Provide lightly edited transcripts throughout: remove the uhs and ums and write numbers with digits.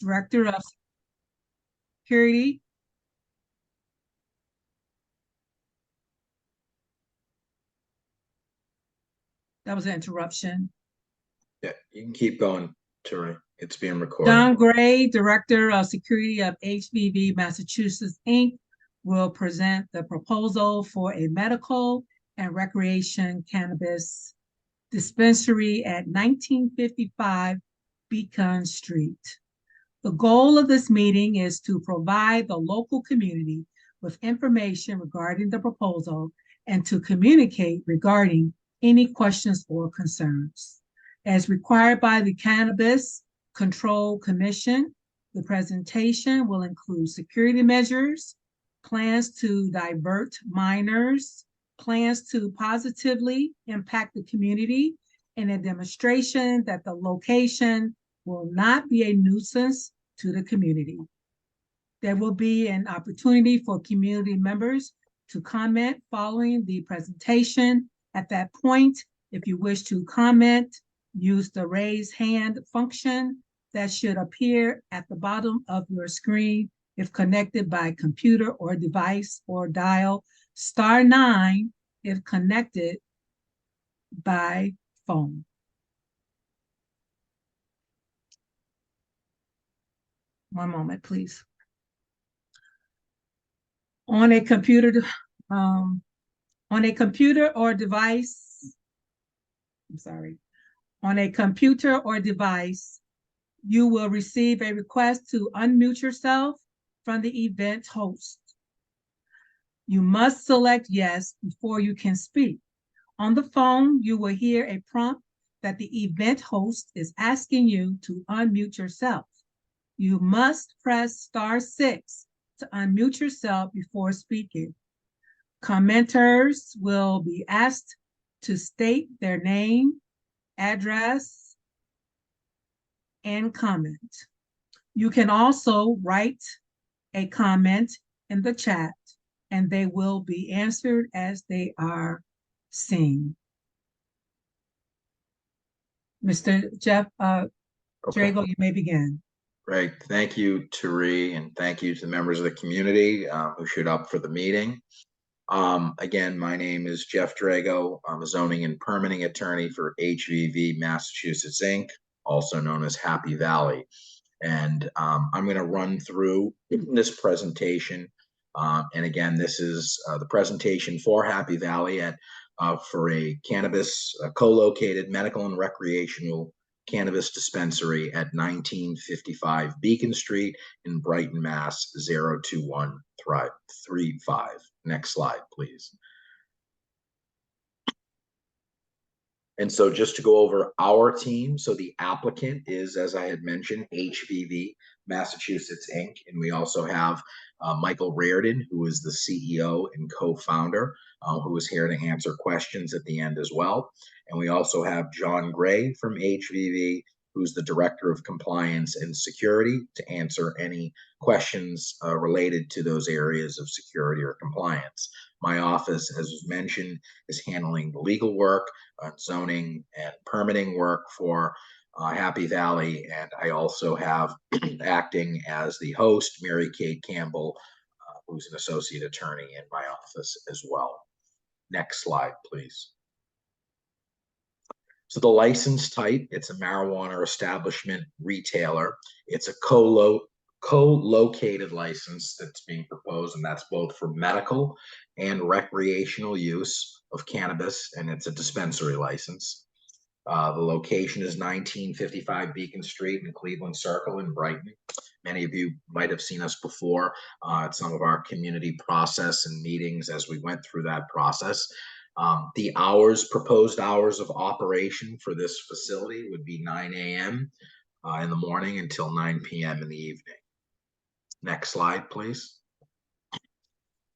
Director of Security. That was an interruption. Yeah, you can keep going, Terry. It's being recorded. John Gray, Director of Security of HVV Massachusetts, Inc., will present the proposal for a medical and recreation cannabis dispensary at 1955 Beacon Street. The goal of this meeting is to provide the local community with information regarding the proposal and to communicate regarding any questions or concerns. As required by the Cannabis Control Commission, the presentation will include security measures, plans to divert minors, plans to positively impact the community, and a demonstration that the location will not be a nuisance to the community. There will be an opportunity for community members to comment following the presentation. At that point, if you wish to comment, use the raise hand function that should appear at the bottom of your screen if connected by computer or device, or dial *9 if connected by phone. One moment, please. On a computer or device, on a computer or device, you will receive a request to unmute yourself from the event host. You must select yes before you can speak. On the phone, you will hear a prompt that the event host is asking you to unmute yourself. You must press *6 to unmute yourself before speaking. Commenters will be asked to state their name, address, and comment. You can also write a comment in the chat, and they will be answered as they are seen. Mr. Jeff Drago, you may begin. Great. Thank you, Terry, and thank you to the members of the community who showed up for the meeting. Again, my name is Jeff Drago. I'm a zoning and permitting attorney for HVV Massachusetts, Inc., also known as Happy Valley. And I'm going to run through this presentation. And again, this is the presentation for Happy Valley for a cannabis co-located medical and recreational cannabis dispensary at 1955 Beacon Street in Brighton, Mass. 02135. Next slide, please. And so just to go over our team, so the applicant is, as I had mentioned, HVV Massachusetts, Inc. And we also have Michael Reardon, who is the CEO and co-founder, who is here to answer questions at the end as well. And we also have John Gray from HVV, who's the Director of Compliance and Security, to answer any questions related to those areas of security or compliance. My office, as was mentioned, is handling the legal work, zoning and permitting work for Happy Valley. And I also have acting as the host, Mary Kate Campbell, who's an associate attorney in my office as well. Next slide, please. So the license type, it's a marijuana establishment retailer. It's a co-located license that's being proposed, and that's both for medical and recreational use of cannabis, and it's a dispensary license. The location is 1955 Beacon Street in Cleveland Circle in Brighton. Many of you might have seen us before at some of our community process and meetings as we went through that process. The proposed hours of operation for this facility would be 9 a.m. In the morning until 9 p.m. in the evening. Next slide, please.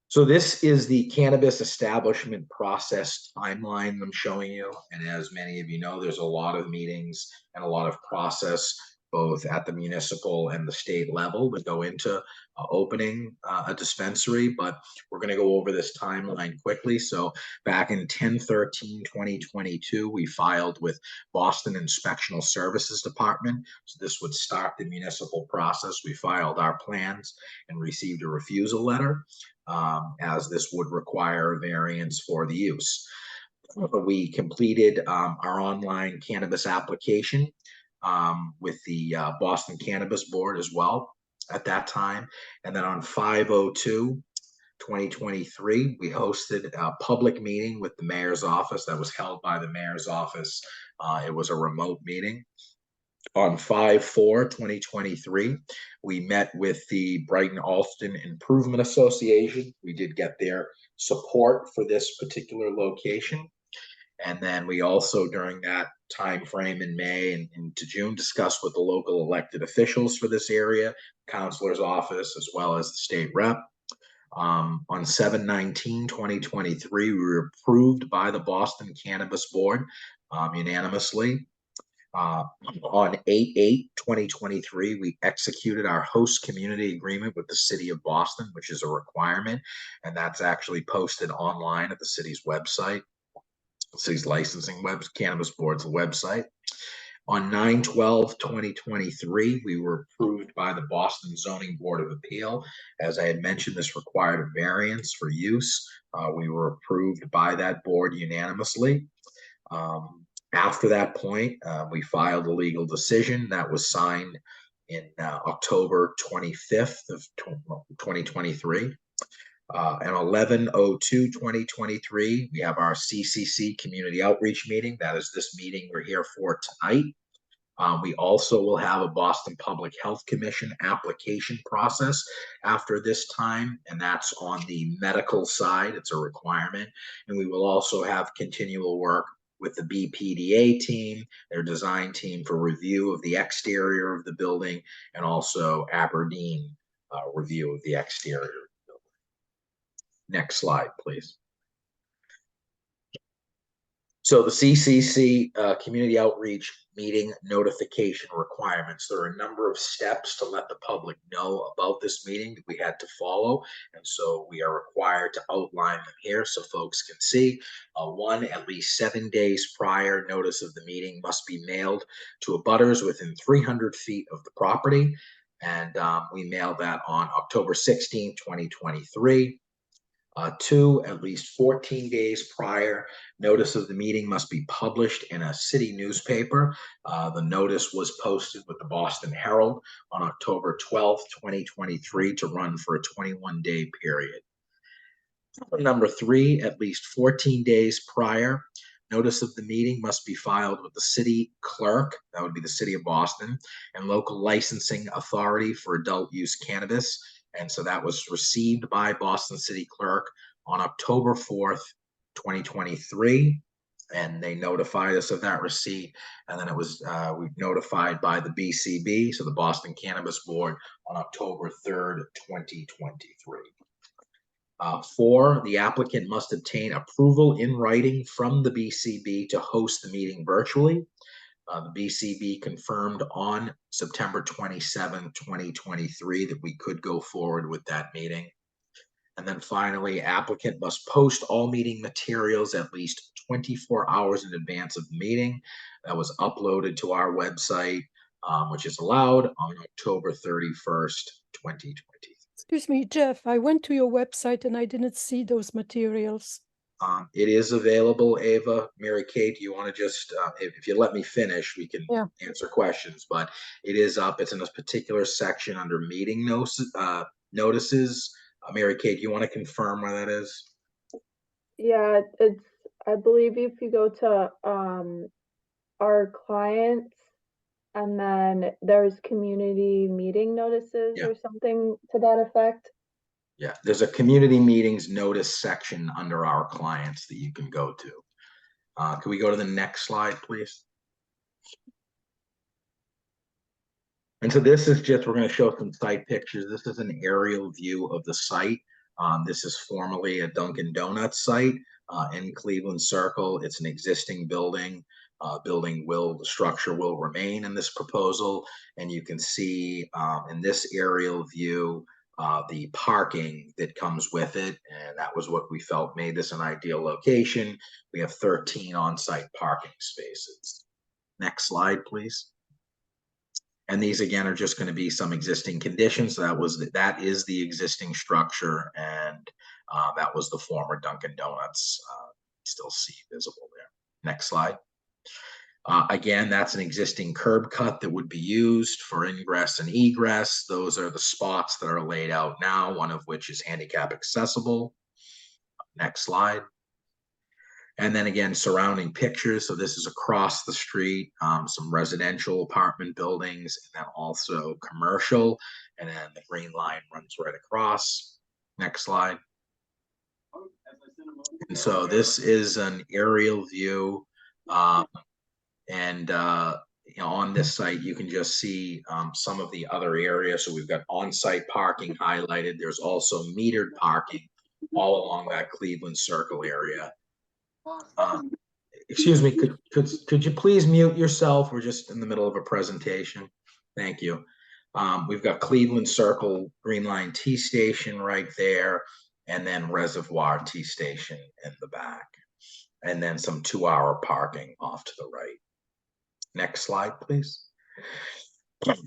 So this is the cannabis establishment process timeline I'm showing you. And as many of you know, there's a lot of meetings and a lot of process both at the municipal and the state level to go into opening a dispensary, but we're going to go over this timeline quickly. So back in 10/13/2022, we filed with Boston Inspectional Services Department. So this would start the municipal process. We filed our plans and received a refusal letter, as this would require a variance for the use. We completed our online cannabis application with the Boston Cannabis Board as well at that time. And then on 5/02/2023, we hosted a public meeting with the mayor's office that was held by the mayor's office. It was a remote meeting. On 5/4/2023, we met with the Brighton Alston Improvement Association. We did get their support for this particular location. And then we also, during that time frame in May and into June, discussed with the local elected officials for this area, counselor's office, as well as the state rep. On 7/19/2023, we were approved by the Boston Cannabis Board unanimously. On 8/8/2023, we executed our host community agreement with the city of Boston, which is a requirement, and that's actually posted online at the city's website. City's licensing cannabis board's website. On 9/12/2023, we were approved by the Boston Zoning Board of Appeal. As I had mentioned, this required a variance for use. We were approved by that board unanimously. After that point, we filed a legal decision that was signed in October 25th of 2023. And 11/02/2023, we have our CCC community outreach meeting. That is this meeting we're here for tonight. We also will have a Boston Public Health Commission application process after this time, and that's on the medical side. It's a requirement. And we will also have continual work with the BPDA team, their design team, for review of the exterior of the building, and also Aberdeen review of the exterior. Next slide, please. So the CCC community outreach meeting notification requirements. There are a number of steps to let the public know about this meeting that we had to follow. And so we are required to outline them here so folks can see. One, at least 7 days prior, notice of the meeting must be mailed to abutters within 300 feet of the property. And we mailed that on October 16, 2023. Two, at least 14 days prior, notice of the meeting must be published in a city newspaper. The notice was posted with the Boston Herald on October 12th, 2023 to run for a 21-day period. Number three, at least 14 days prior, notice of the meeting must be filed with the city clerk, that would be the city of Boston, and local licensing authority for adult use cannabis. And so that was received by Boston City Clerk on October 4th, 2023. And they notified us of that receipt. And then it was we notified by the BCB, so the Boston Cannabis Board, on October 3rd, 2023. Four, the applicant must obtain approval in writing from the BCB to host the meeting virtually. The BCB confirmed on September 27, 2023 that we could go forward with that meeting. And then finally, applicant must post all meeting materials at least 24 hours in advance of the meeting. That was uploaded to our website, which is allowed on October 31st, 2020. Excuse me, Jeff, I went to your website and I didn't see those materials. It is available, Ava. Mary Kate, do you want to just, if you let me finish, we can answer questions, but it is up. It's in a particular section under meeting notices. Mary Kate, do you want to confirm where that is? Yeah, it's, I believe if you go to our clients, and then there's community meeting notices or something to that effect. Yeah, there's a community meetings notice section under our clients that you can go to. Can we go to the next slide, please? And so this is just, we're going to show some site pictures. This is an aerial view of the site. This is formerly a Dunkin' Donuts site in Cleveland Circle. It's an existing building. The structure will remain in this proposal. And you can see in this aerial view, the parking that comes with it. And that was what we felt made this an ideal location. We have 13 on-site parking spaces. Next slide, please. And these again are just going to be some existing conditions. That is the existing structure, and that was the former Dunkin' Donuts. Still see visible there. Next slide. Again, that's an existing curb cut that would be used for ingress and egress. Those are the spots that are laid out now, one of which is handicap accessible. Next slide. And then again, surrounding pictures. So this is across the street, some residential apartment buildings, and then also commercial. And then the green line runs right across. Next slide. And so this is an aerial view. On this site, you can just see some of the other areas. So we've got on-site parking highlighted. There's also metered parking all along that Cleveland Circle area. Excuse me, could you please mute yourself? We're just in the middle of a presentation. Thank you. We've got Cleveland Circle Green Line T Station right there, and then Reservoir T Station in the back, and then some 2-hour parking off to the right. Next slide, please.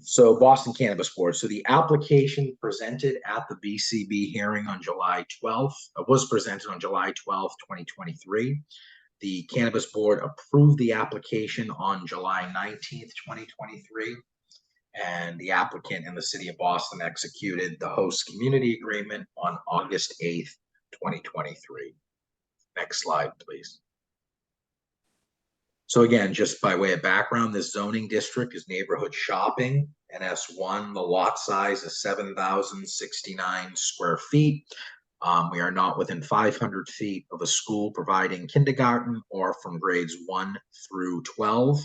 So Boston Cannabis Board. So the application presented at the BCB hearing on July 12th, was presented on July 12th, 2023. The Cannabis Board approved the application on July 19th, 2023. And the applicant and the City of Boston executed the host community agreement on August 8th, 2023. Next slide, please. So again, just by way of background, this zoning district is neighborhood shopping. NS1, the lot size is 7,069 square feet. We are not within 500 feet of a school providing kindergarten or from grades 1 through 12,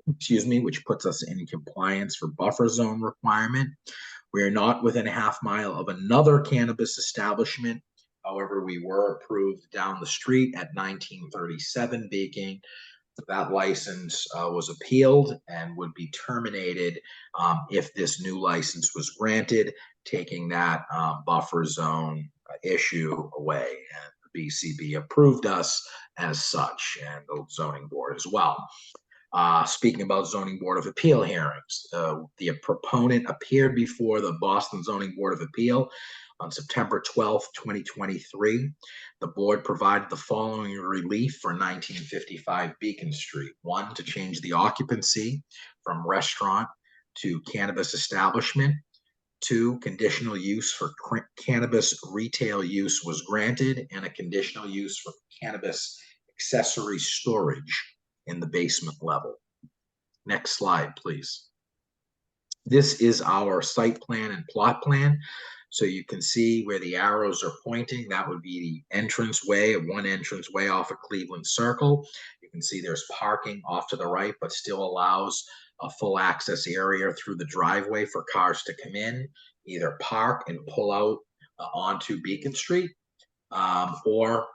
which puts us in compliance for buffer zone requirement. We are not within a half mile of another cannabis establishment. However, we were approved down the street at 1937 Beacon. That license was appealed and would be terminated if this new license was granted, taking that buffer zone issue away. And the BCB approved us as such, and the zoning board as well. Speaking about zoning board of appeal hearings, the proponent appeared before the Boston Zoning Board of Appeal on September 12th, 2023. The board provided the following relief for 1955 Beacon Street. 1, to change the occupancy from restaurant to cannabis establishment. 2, conditional use for cannabis retail use was granted, and a conditional use for cannabis accessory storage in the basement level. Next slide, please. This is our site plan and plot plan. So you can see where the arrows are pointing. That would be the entranceway, one entranceway off of Cleveland Circle. You can see there's parking off to the right, but still allows a full access area through the driveway for cars to come in, either park and pull out onto Beacon Street, or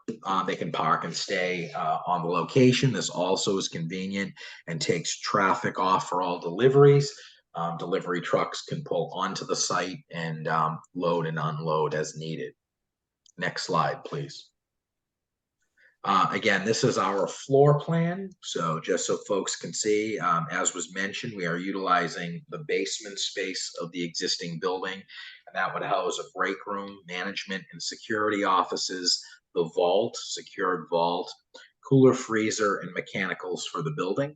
they can park and stay on the location. This also is convenient and takes traffic off for all deliveries. Delivery trucks can pull onto the site and load and unload as needed. Next slide, please. Again, this is our floor plan. So just so folks can see, as was mentioned, we are utilizing the basement space of the existing building, and that would house a break room, management and security offices, the vault, secured vault, cooler, freezer, and mechanicals for the building.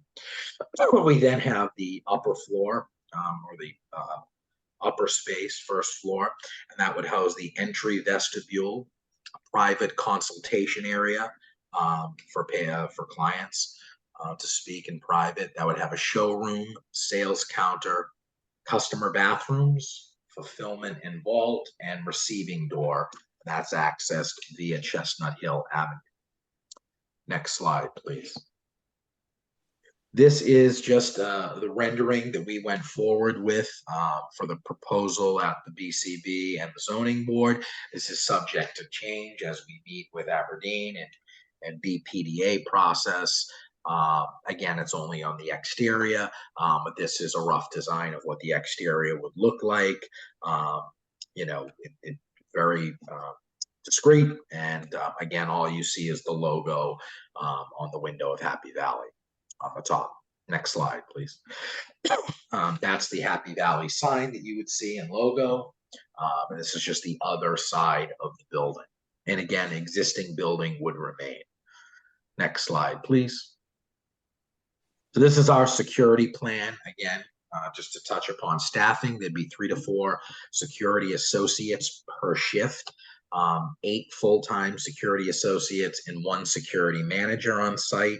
We then have the upper floor, or the upper space, first floor, and that would house the entry vestibule, a private consultation area for clients to speak in private. That would have a showroom, sales counter, customer bathrooms, fulfillment and vault, and receiving door. That's accessed via Chestnut Hill Avenue. Next slide, please. This is just the rendering that we went forward with for the proposal at the BCB and the zoning board. This is subject to change as we meet with Aberdeen and BPDA process. Again, it's only on the exterior, but this is a rough design of what the exterior would look like. You know, it very discreet, and again, all you see is the logo on the window of Happy Valley on the top. Next slide, please. That's the Happy Valley sign that you would see and logo. And this is just the other side of the building. And again, existing building would remain. Next slide, please. So this is our security plan. Again, just to touch upon staffing, there'd be 3 to 4 security associates per shift, 8 full-time security associates and 1 security manager on site,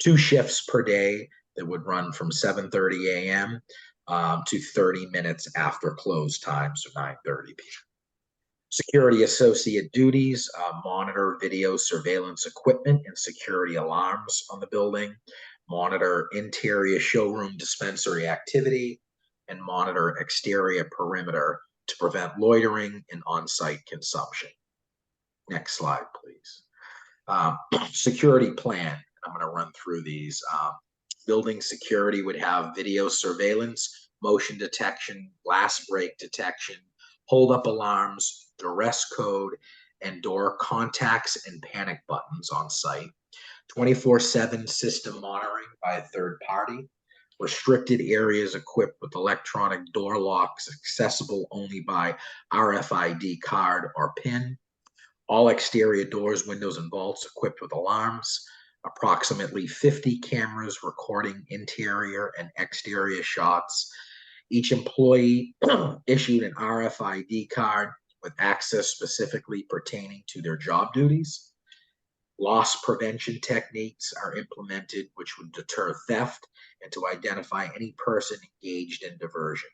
2 shifts per day that would run from 7:30 a.m. To 30 minutes after close time, so 9:30 p.m. Security associate duties, monitor video surveillance equipment and security alarms on the building, monitor interior showroom dispensary activity, and monitor exterior perimeter to prevent loitering and on-site consumption. Next slide, please. Security plan. I'm going to run through these. Building security would have video surveillance, motion detection, glass break detection, hold-up alarms, duress code, and door contacts and panic buttons on site. 24/7 system monitoring by a third party. Restricted areas equipped with electronic door locks accessible only by RFID card or PIN. All exterior doors, windows, and vaults equipped with alarms. Approximately 50 cameras recording interior and exterior shots. Each employee issued an RFID card with access specifically pertaining to their job duties. Loss prevention techniques are implemented which would deter theft and to identify any person engaged in diversion.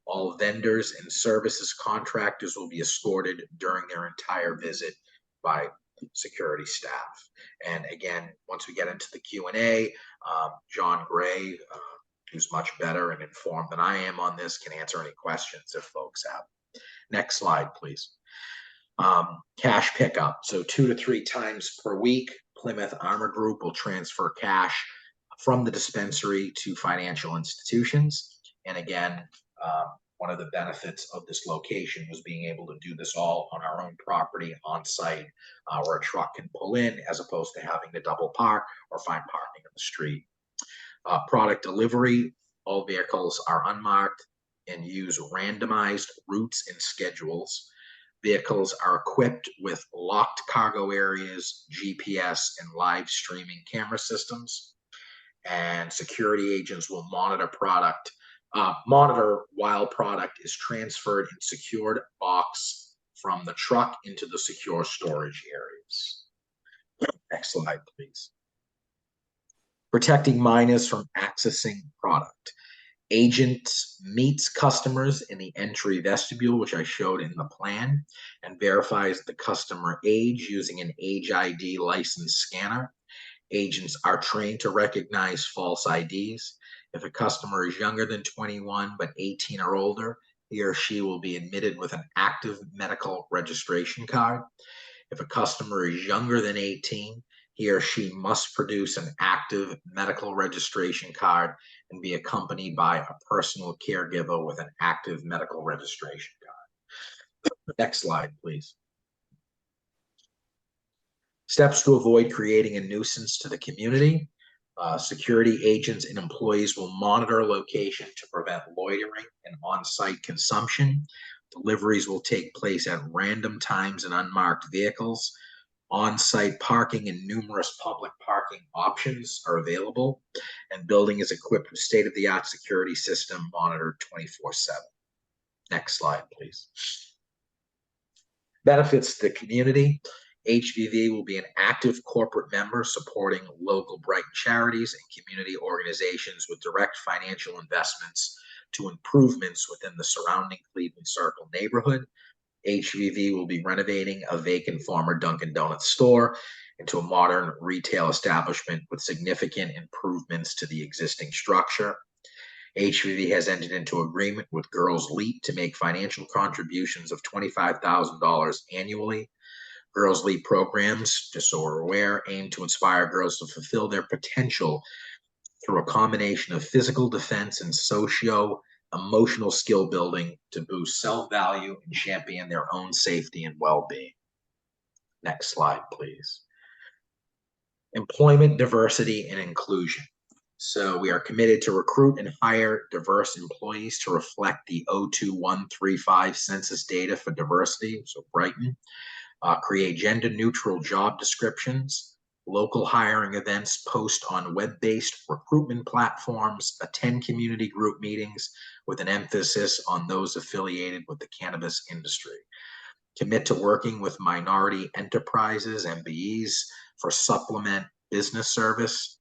All vendors and services contractors will be escorted during their entire visit by security staff. And again, once we get into the Q&A, John Gray, who's much better and informed than I am on this, can answer any questions if folks have. Next slide, please. Cash pickup. So 2 to 3 times per week, Plymouth Armor Group will transfer cash from the dispensary to financial institutions. And again, one of the benefits of this location was being able to do this all on our own property on site, where a truck can pull in as opposed to having to double park or find parking on the street. Product delivery, all vehicles are unmarked and use randomized routes and schedules. Vehicles are equipped with locked cargo areas, GPS, and live streaming camera systems. And security agents will monitor while product is transferred in secured box from the truck into the secure storage areas. Next slide, please. Protecting minors from accessing product. Agent meets customers in the entry vestibule, which I showed in the plan, and verifies the customer age using an age ID license scanner. Agents are trained to recognize false IDs. If a customer is younger than 21 but 18 or older, he or she will be admitted with an active medical registration card. If a customer is younger than 18, he or she must produce an active medical registration card and be accompanied by a personal caregiver with an active medical registration card. Next slide, please. Steps to avoid creating a nuisance to the community. Security agents and employees will monitor location to prevent loitering and on-site consumption. Deliveries will take place at random times in unmarked vehicles. On-site parking and numerous public parking options are available, and building is equipped with state-of-the-art security system monitored 24/7. Next slide, please. Benefits to the community. HVV will be an active corporate member supporting local Brighton charities and community organizations with direct financial investments to improvements within the surrounding Cleveland Circle neighborhood. HVV will be renovating a vacant former Dunkin' Donuts store into a modern retail establishment with significant improvements to the existing structure. HVV has entered into agreement with Girls Leap to make financial contributions of $25,000 annually. Girls Lead programs, just so we're aware, aim to inspire girls to fulfill their potential through a combination of physical defense and socio-emotional skill building to boost self-value and champion their own safety and well-being. Next slide, please. Employment diversity and inclusion. So we are committed to recruit and hire diverse employees to reflect the 02135 census data for diversity, so Brighton. Create gender-neutral job descriptions, local hiring events, post on web-based recruitment platforms, attend community group meetings with an emphasis on those affiliated with the cannabis industry. Commit to working with minority enterprises, MBEs, for supplement business service.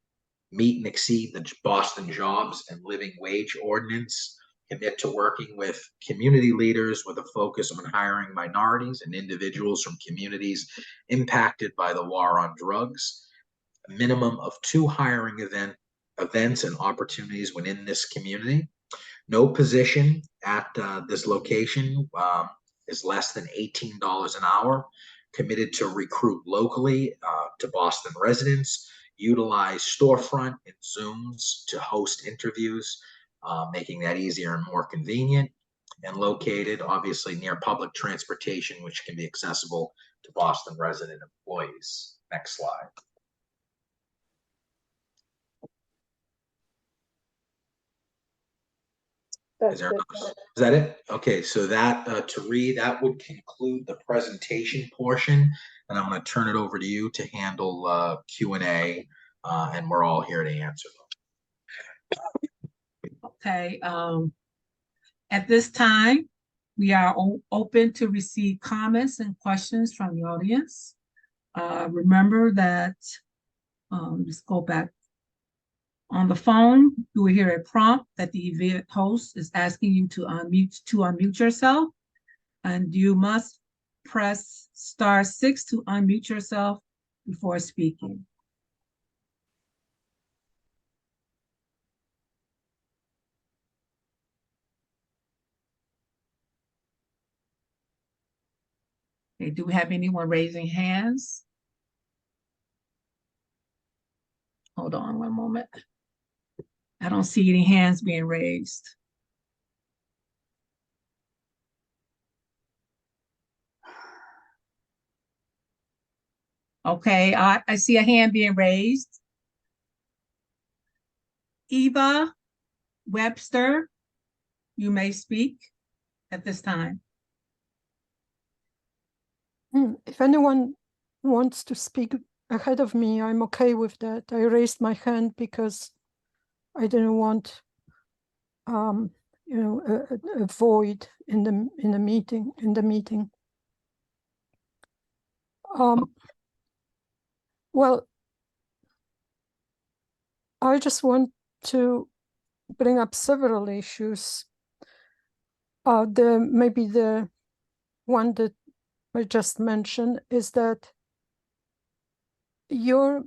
Meet and exceed the Boston Jobs and Living Wage Ordinance. Commit to working with community leaders with a focus on hiring minorities and individuals from communities impacted by the war on drugs. A minimum of 2 hiring events and opportunities within this community. No position at this location is less than $18 an hour. Committed to recruit locally to Boston residents. Utilize storefront and Zooms to host interviews, making that easier and more convenient, and located obviously near public transportation, which can be accessible to Boston resident employees. Next slide. That's Is it. that it? Okay, so that to read, that would conclude the presentation portion, and I'm going to turn it over to you to handle Q&A, and we're all here to answer them. Okay, at this time, we are open to receive comments and questions from the audience. Remember that, let's go back. On the phone, you will hear a prompt that the event host is asking you to unmute yourself, and you must press *6 to unmute yourself before speaking. Okay, do we have anyone raising hands? Hold on one moment. I don't see any hands being raised. Okay, I see a hand being raised. Eva Webster, you may speak at this time. If anyone wants to speak ahead of me, I'm okay with that. I raised my hand because I didn't want, you know, a void in the meeting. Well, I just want to bring up several issues. Maybe the one that I just mentioned is that your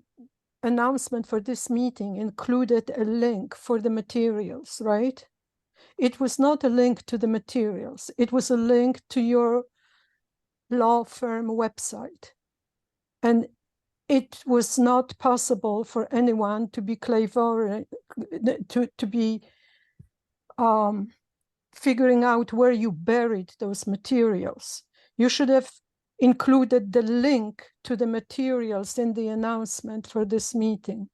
announcement for this meeting included a link for the materials, right? It was not a link to the materials. It was a link to your law firm website. And it was not possible for anyone to be clairvoyant, to be figuring out where you buried those materials. You should have included the link to the materials in the announcement for this meeting.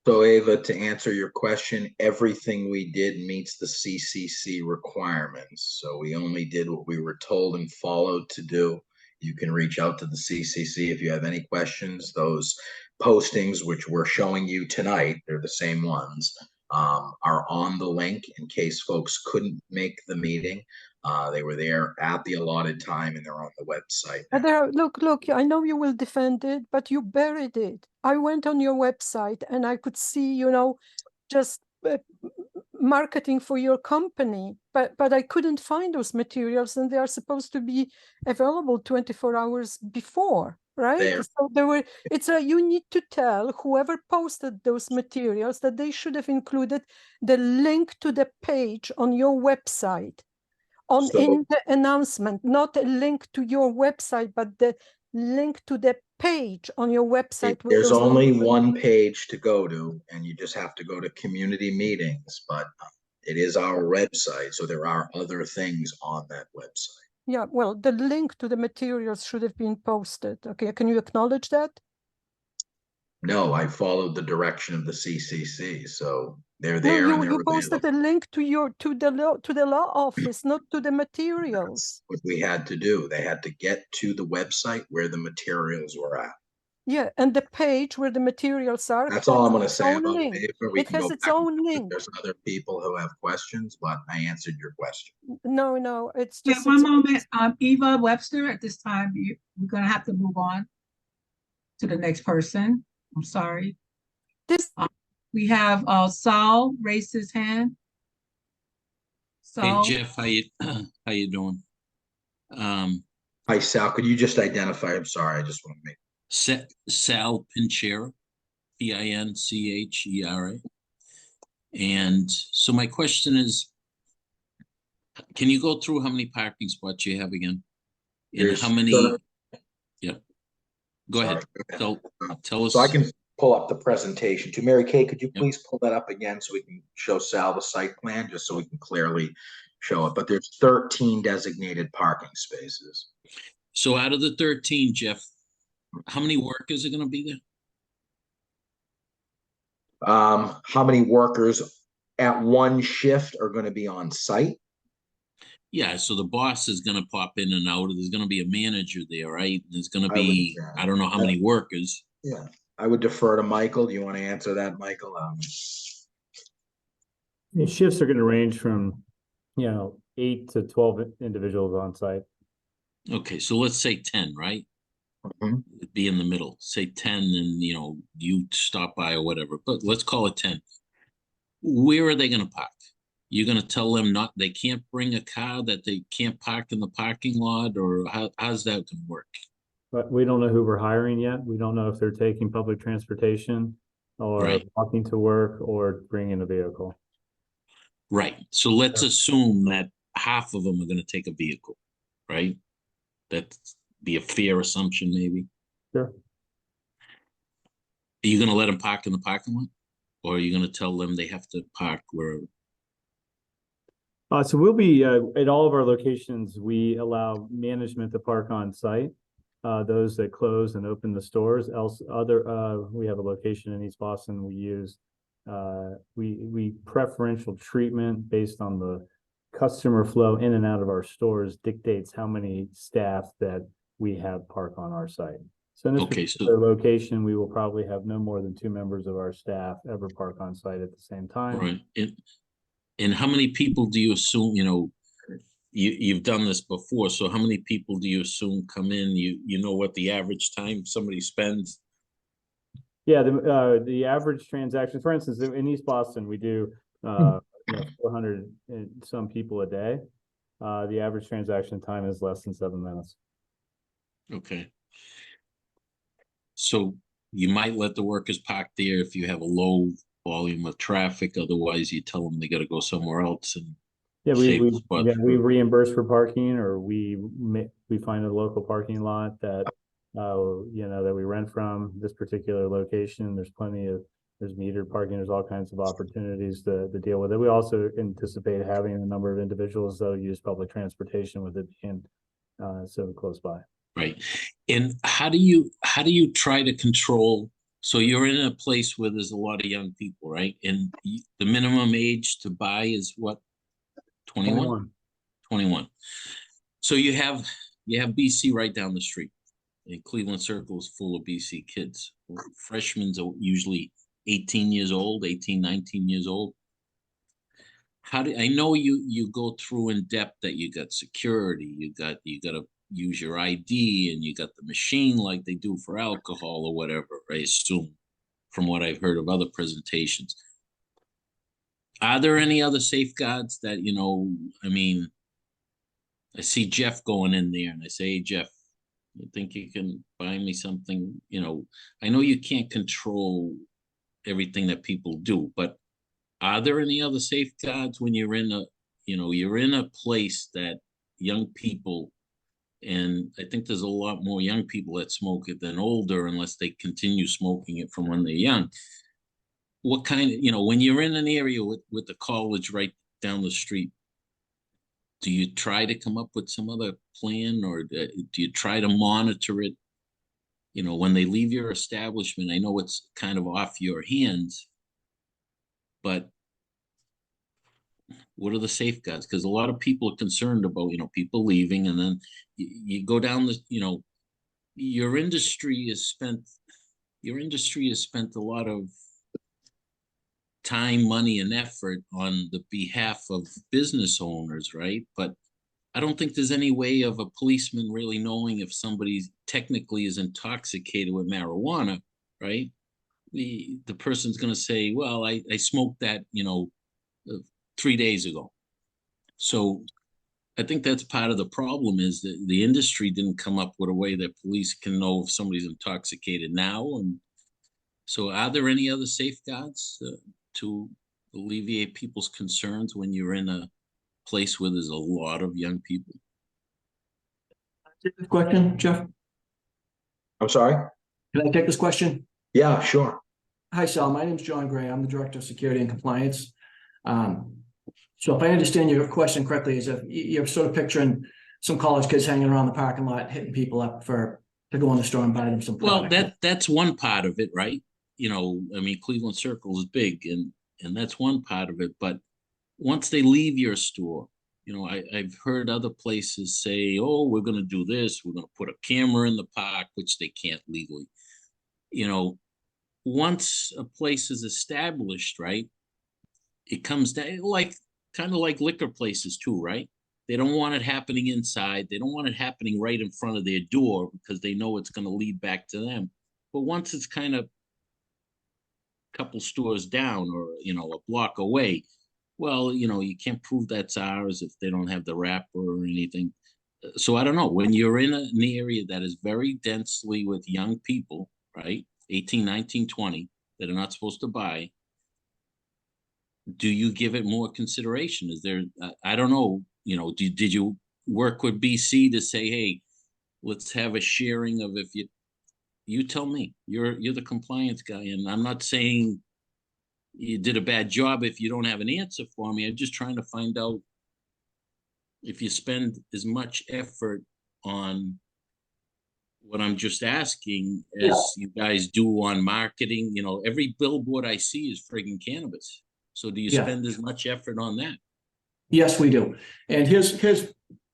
So Ava, to answer your question, everything we did meets the CCC requirements. So we only did what we were told and followed to do. You can reach out to the CCC if you have any questions. Those postings, which we're showing you tonight, they're the same ones, are on the link in case folks couldn't make the meeting. They were there at the allotted time and they're on the website. Look, I know you will defend it, but you buried it. I went on your website and I could see, you know, just marketing for your company, but I couldn't find those materials, and they are supposed to be available 24 hours before, right? There. So you need to tell whoever posted those materials that they should have included the link to the page on your website in the announcement, not a link to your website, but the link to the page on your website. There's only one page to go to, and you just have to go to community meetings, but it is our website, so there are other things on that website. Yeah, well, the link to the materials should have been posted. Okay, can you acknowledge that? No, I followed the direction of the CCC, so they're there No, and they're you posted a link to the law office, not to the materials. what we had to do. They had to get to the website where the materials were at. Yeah, and the page where the materials are. That's all I'm going to say own about link. paper. It has its own link. There's other people who have questions, but I answered your question. No, it's Wait just one moment, Eva Webster, at this time, we're gonna have to move on to the next person. I'm sorry. this. We have Saul raised his hand. Hey Saul, Jeff, how you doing? Hi, Sal. Could you just identify? I'm sorry. I just want to make. Sal Pinchera, Pinchera. And so my question is, can you go through how many parking spots you have again? And how many? Yeah. Go ahead. Tell us. So I can pull up the presentation too. Mary Kay, could you please pull that up again so we can show Sal the site plan, just so we can clearly show it. But there's 13 designated parking spaces. So out of the 13, Jeff, how many workers are going to be there? How many workers at one shift are going to be on site? Yeah, so the boss is going to pop in and out. There's going to be a manager there, right? There's going to be, I don't know how many workers. Yeah, I would defer to Michael. Do you want to answer that, Michael? The shifts are going to range from, 8 to 12 individuals on site. Okay, so let's say 10, right? Mhm. It'd be in the middle. Say 10 and, you stop by or whatever. But let's call it 10. Where are they going to park? You're going to tell them they can't bring a car, that they can't park in the parking lot, or how's that going to work? But we don't know who we're hiring yet. We don't know if they're taking public transportation or walking to work or bringing a vehicle. Right. So let's assume that half of them are going to take a vehicle, right? That'd be a fair assumption, maybe. Sure. Are you going to let them park in the parking lot? Or are you going to tell them they have to park wherever? So we'll be at all of our locations. We allow management to park on site. Those that close and open the stores. We have a location in East Boston. We use we preferential treatment based on the customer flow in and out of our stores dictates how many staff that we have park on our site. So in this particular location, we will probably have no more than 2 members of our staff ever park on site at the same time. Right. And how many people do you assume, you've done this before, so how many people do you assume come in? You know what the average time somebody spends? Yeah, the average transaction, for instance, in East Boston, we do 400 and some people a day. The average transaction time is less than 7 minutes. Okay. So you might let the workers park there if you have a low volume of traffic. Otherwise, you tell them they got to go somewhere else. And we reimburse for parking, or we find a local parking lot that that we rent from this particular location. There's metered parking. There's all kinds of opportunities to deal with it. We also anticipate having a number of individuals that use public transportation with it being so close by. Right. And how do you try to control? So you're in a place where there's a lot of young people, right? And the minimum age to buy is what? 21? 21. So you have BC right down the street. And Cleveland Circle is full of BC kids. Freshmen are usually 18 years old, 18, 19 years old. I know you go through in depth that you got security, you got to use your ID, and you got the machine like they do for alcohol or whatever, I assume, from what I've heard of other presentations. Are there any other safeguards that, I see Jeff going in there and I say, hey, Jeff, you think you can buy me something? I know you can't control everything that people do, but are there any other safeguards when you're in you're in a place that young people, and I think there's a lot more young people that smoke it than older, unless they continue smoking it from when they're young. What kind of, when you're in an area with the college right down the street, do you try to come up with some other plan, or do you try to monitor it? When they leave your establishment, I know it's kind of off your hands, but what are the safeguards? Because a lot of people are concerned about, people leaving, and then you go down the, your industry has spent a lot of time, money, and effort on the behalf of business owners, right? But I don't think there's any way of a policeman really knowing if somebody technically is intoxicated with marijuana, right? The person's going to say, well, I smoked that, 3 days ago. So I think that's part of the problem, is that the industry didn't come up with a way that police can know if somebody's intoxicated now. And so are there any other safeguards to alleviate people's concerns when you're in a place where there's a lot of young people? Take this question, Jeff? I'm sorry? Can I take this question? Yeah, sure. Hi, Sal. My name is John Gray. I'm the Director of Security and Compliance. So if I understand your question correctly, is if you're sort of picturing some college kids hanging around the parking lot, hitting people up to go in the store and buy them some product. Well, that's one part of it, right? Cleveland Circle is big, and that's one part of it. But once they leave your store, I've heard other places say, oh, we're going to do this. We're going to put a camera in the park, which they can't legally. Once a place is established, right, it comes down kind of like liquor places too, right? They don't want it happening inside. They don't want it happening right in front of their door, because they know it's going to lead back to them. But once it's kind of a couple stores down, or, a block away, well, you can't prove that's ours if they don't have the wrapper or anything. So I don't know. When you're in an area that is very densely with young people, right, 18, 19, 20, that are not supposed to buy, do you give it more consideration? Is there, I don't know, did you work with BC to say, hey, let's have a sharing of, if you tell me, you're the compliance guy, and I'm not saying you did a bad job if you don't have an answer for me. I'm just trying to find out if you spend as much effort on what I'm just asking as you guys do on marketing. Every billboard I see is friggin' cannabis. So do you spend as much effort on that? Yes, we do. And here's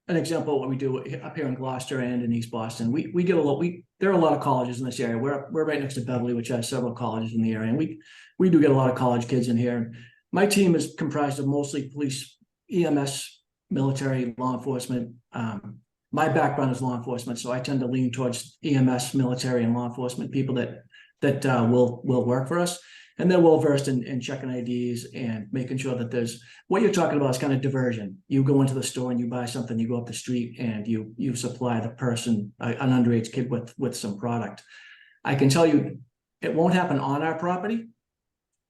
an example of what we do up here in Gloucester and in East Boston. We get a lot. There are a lot of colleges in this area. We're right next to Beverly, which has several colleges in the area, and we do get a lot of college kids in here. My team is comprised of mostly police, EMS, military, law enforcement. My background is law enforcement, so I tend to lean towards EMS, military, and law enforcement people that will work for us. And they're well versed in checking IDs and making sure that there's, what you're talking about is kind of diversion. You go into the store and you buy something, you go up the street and you supply the person, an underage kid, with some product. I can tell you, it won't happen on our property,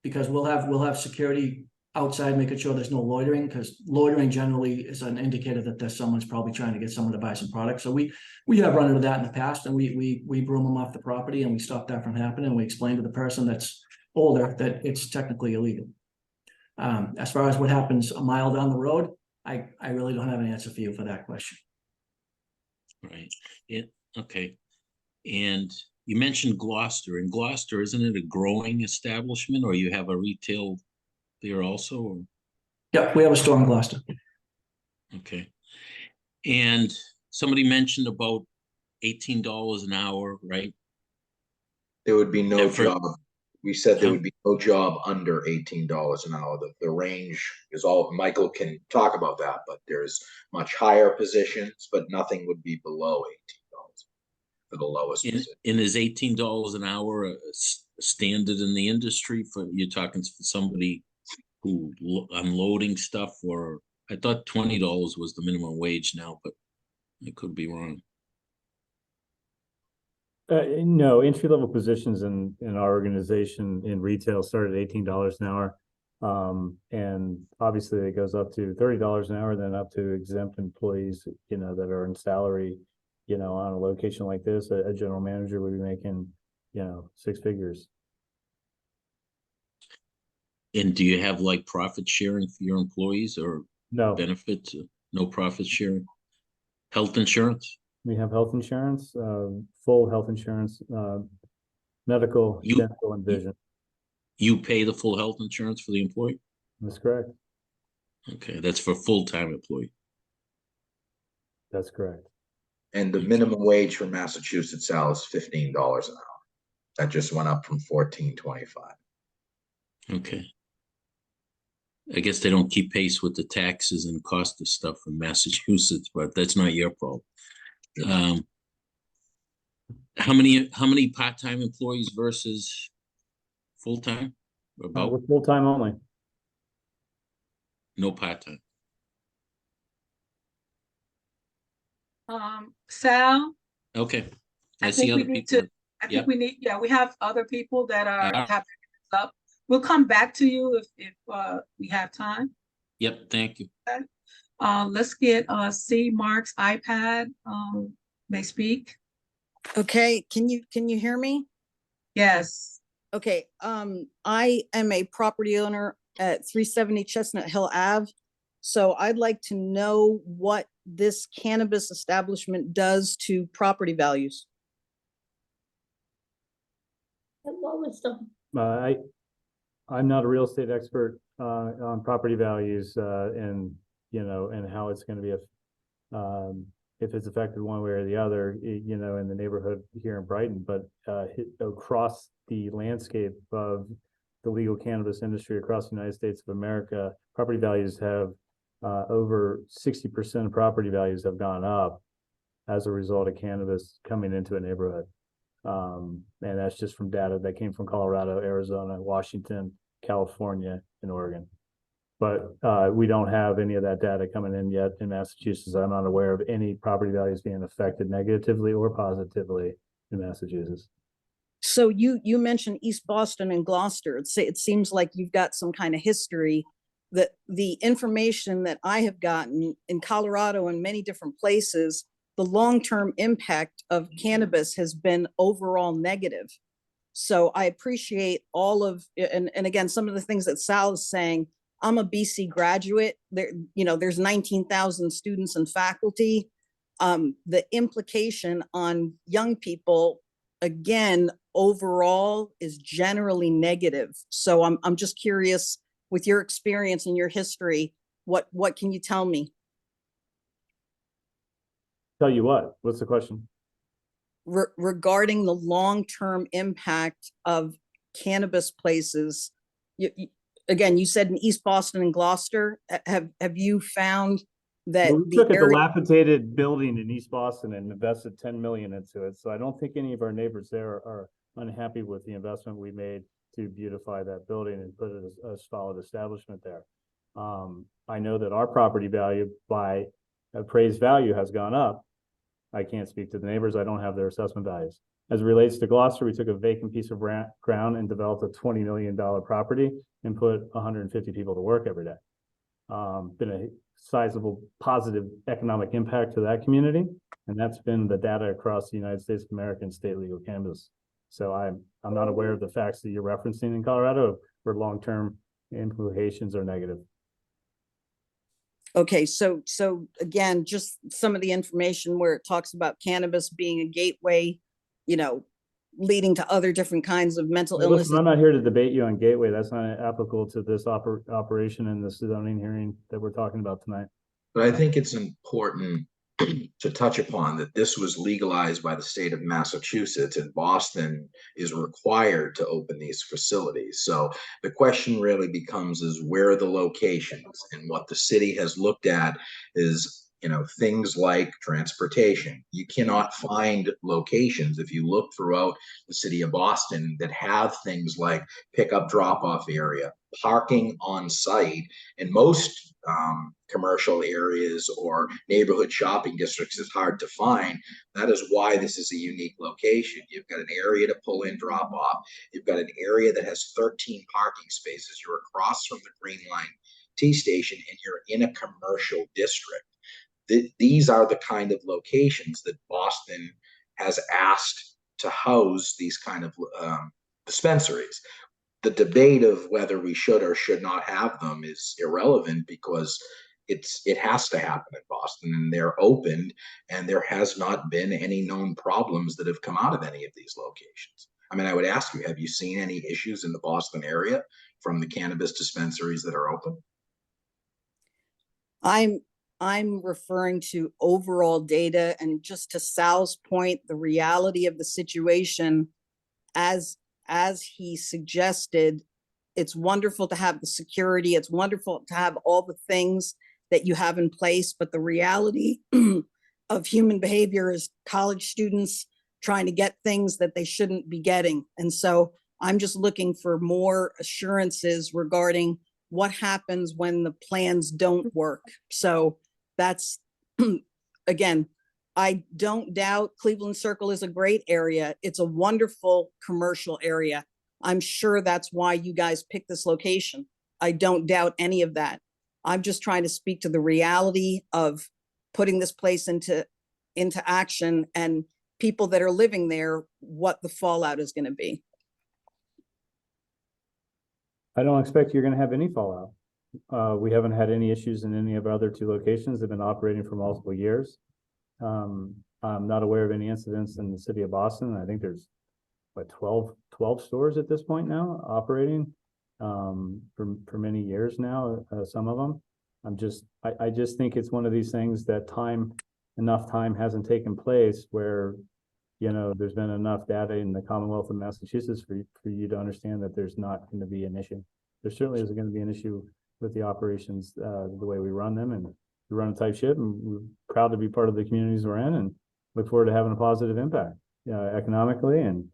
because we'll have security outside making sure there's no loitering, because loitering generally is an indicator that there's someone's probably trying to get someone to buy some product. So we have run into that in the past, and we broom them off the property, and we stop that from happening. And we explain to the person that's older that it's technically illegal. As far as what happens a mile down the road, I really don't have an answer for you for that question. Right. Okay. And you mentioned Gloucester. In Gloucester, isn't it a growing establishment, or you have a retail there also? Or? Yeah, we have a store in Gloucester. Okay. And somebody mentioned about $18 an hour, right? There would be no Effort. job. We said there would be no job under $18 an hour. The range is all, Michael can talk about that, but there's much higher positions, but nothing would be below $18 for the lowest position. And is $18 an hour a standard in the industry for, you're talking for somebody who unloading stuff? Or I thought $20 was the minimum wage now, but I could be wrong. No, entry-level positions in our organization in retail start at $18 an hour. And obviously it goes up to $30 an hour, then up to exempt employees, you know, that are in salary, you know, on a location like this, a general manager would be making, you know, 6 figures. And do you have like profit sharing for your employees or No, benefits? No profit sharing? Health insurance? we have health insurance, full health insurance, medical, You- dental, and vision. You pay the full health insurance for the employee? That's correct. Okay, that's for full-time employee. That's correct. And the minimum wage for Massachusetts, Sal, is $15 an hour. That just went up from $14.25. Okay. I guess they don't keep pace with the taxes and cost of stuff in Massachusetts, but that's not your problem. How many part-time employees versus full-time? About We're full-time only. no part-time. Sal, Okay. I I see think we other need people. I Yeah. think we need, yeah, we have other people that are Alright. have hands up. We'll come back to you if we have time. Yep, thank you. Let's get C Mark's iPad, may speak. Okay, can you hear me? Yes. Okay, I am a property owner at 370 Chestnut Hill Ave. So I'd like to know what this cannabis establishment does to property values. I'm not a real estate expert on property values and, you know, and how it's going to be if it's affected one way or the other, you know, in the neighborhood here in Brighton, but across the landscape of the legal cannabis industry across the United States of America, property values have over 60% of property values have gone up as a result of cannabis coming into a neighborhood. And that's just from data that came from Colorado, Arizona, Washington, California, and Oregon. But we don't have any of that data coming in yet in Massachusetts. I'm not aware of any property values being affected negatively or positively in Massachusetts. So you mentioned East Boston and Gloucester. It seems like you've got some kind of history. That the information that I have gotten in Colorado and many different places, the long-term impact of cannabis has been overall negative. So I appreciate all of, and again, some of the things that Sal is saying. I'm a BC graduate. There, you know, there's 19,000 students and faculty. The implication on young people, again, overall is generally negative. So I'm just curious, with your experience and your history, what can you tell me? Tell you what, what's the question? Regarding the long-term impact of cannabis places, again, you said in East Boston and Gloucester, have you found that Well, we took a dilapidated building in East Boston and invested 10 million into it. So I don't think any of our neighbors there are unhappy with the investment we made to beautify that building and put it as a solid establishment there. I know that our property value by appraised value has gone up. I can't speak to the neighbors. I don't have their assessment values. As it relates to Gloucester, we took a vacant piece of ground and developed a $20 million property and put 150 people to work every day. Been a sizable positive economic impact to that community. And that's been the data across the United States of America and state legal cannabis. So I'm not aware of the facts that you're referencing in Colorado where long-term implications are negative. Okay, so again, just some of the information where it talks about cannabis being a gateway, you know, leading to other different kinds of mental illnesses. Listen, I'm not here to debate you on gateway. That's not applicable to this operation and the zoning hearing that we're talking about tonight. But I think it's important to touch upon that this was legalized by the state of Massachusetts, and Boston is required to open these facilities. So the question really becomes is where are the locations, and what the city has looked at is things like transportation. You cannot find locations, if you look throughout the city of Boston, that have things like pickup drop-off area, parking on site. In most commercial areas or neighborhood shopping districts is hard to find. That is why this is a unique location. You've got an area to pull in, drop off. You've got an area that has 13 parking spaces. You're across from the Green Line T station and you're in a commercial district. These are the kind of locations that Boston has asked to house these kind of dispensaries. The debate of whether we should or should not have them is irrelevant because it has to happen in Boston, and they're opened, and there has not been any known problems that have come out of any of these locations. I mean, I would ask you, have you seen any issues in the Boston area from the cannabis dispensaries that are open? I'm referring to overall data, and just to Sal's point, the reality of the situation as he suggested. It's wonderful to have the security. It's wonderful to have all the things that you have in place, but the reality of human behavior is college students trying to get things that they shouldn't be getting. And so I'm just looking for more assurances regarding what happens when the plans don't work. So that's, again, I don't doubt Cleveland Circle is a great area. It's a wonderful commercial area. I'm sure that's why you guys picked this location. I don't doubt any of that. I'm just trying to speak to the reality of putting this place into action, and people that are living there, what the fallout is going to be. I don't expect you're going to have any fallout. We haven't had any issues in any of our other two locations. They've been operating for multiple years. I'm not aware of any incidents in the city of Boston. I think there's 12 stores at this point now operating for many years now, some of them. I just think it's one of these things that enough time hasn't taken place where, there's been enough data in the Commonwealth of Massachusetts for you to understand that there's not going to be an issue. There certainly isn't going to be an issue with the operations, the way we run them, and we run a tight ship, and we're proud to be part of the communities we're in, and look forward to having a positive impact economically, and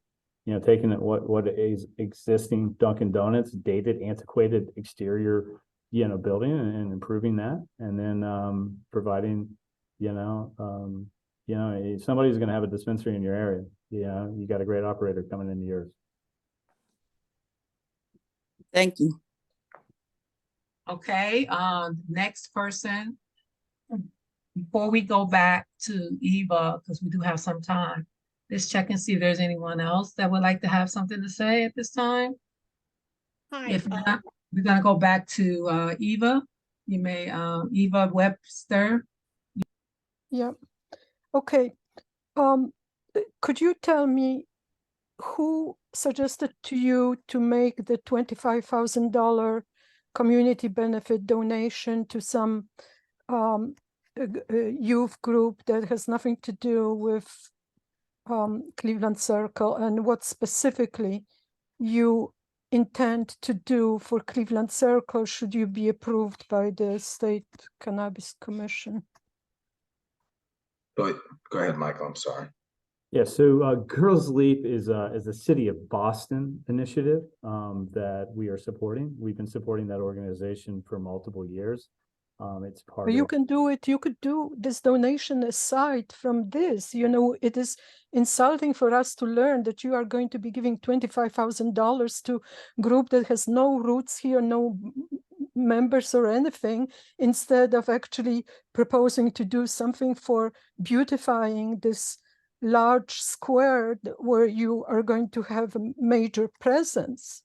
taking it what is existing Dunkin' Donuts, dated, antiquated exterior, building, and improving that, and then providing, if somebody's going to have a dispensary in your area, you got a great operator coming into yours. Thank you. Okay, next person. Before we go back to Eva, because we do have some time, let's check and see if there's anyone else that would like to have something to say at this time. Hi. If not, we're gonna go back to Eva. You may, Eva Webster. Yeah. Okay. Could you tell me who suggested to you to make the $25,000 community benefit donation to some youth group that has nothing to do with Cleveland Circle, and what specifically you intend to do for Cleveland Circle should you be approved by the State Cannabis Commission? Go ahead, Michael. I'm sorry. Yeah, so Girls Leap is a City of Boston initiative that we are supporting. We've been supporting that organization for multiple years. It's part But you can do it. You could do this donation aside from this. It is insulting for us to learn that you are going to be giving $25,000 to a group that has no roots here, no members or anything, instead of actually proposing to do something for beautifying this large square where you are going to have a major presence.